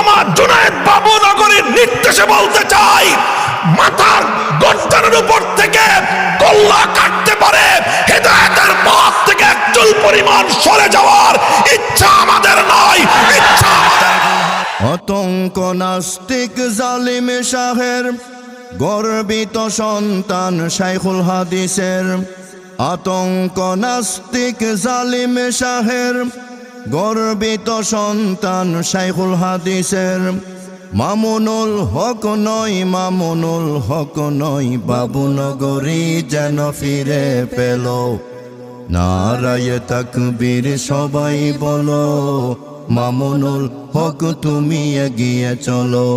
আল্লামা জুনায়েদ বাবু নগরীর নির্দেশে বলতে চাই, মাথার গর্দানের উপর থেকে কল্লা কাটতে পারে, হেদায়েতের পথ থেকে একচুল পরিমাণ সরে যাওয়ার ইচ্ছা আমাদের নয়, ইচ্ছা আমাদের। আতঙ্ক নাস্তিক জালিম শাহের গর্বিত সন্তান শাইখুল হাদিসের, আতঙ্ক নাস্তিক জালিম শাহের গর্বিত সন্তান শাইখুল হাদিসের, মামুনুল হক নয়, মামুনুল হক নয়, বাবুনগরী যেন ফিরে পেল। নারায়ে তাকবীর সবাই বলো, মামুনুল হক তুমি এগিয়ে চলো।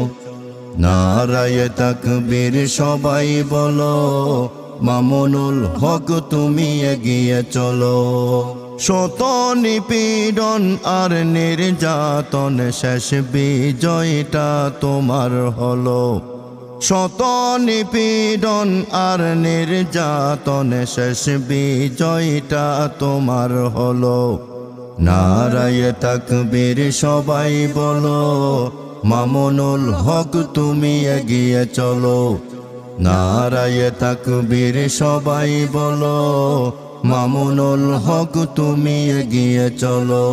নারায়ে তাকবীর সবাই বলো, মামুনুল হক তুমি এগিয়ে চলো। শত নিপীড়ন আর নির্যাতন শেষ বিজয়টা তোমার হলো। শত নিপীড়ন আর নির্যাতন শেষ বিজয়টা তোমার হলো। নারায়ে তাকবীর সবাই বলো, মামুনুল হক তুমি এগিয়ে চলো। নারায়ে তাকবীর সবাই বলো, মামুনুল হক তুমি এগিয়ে চলো।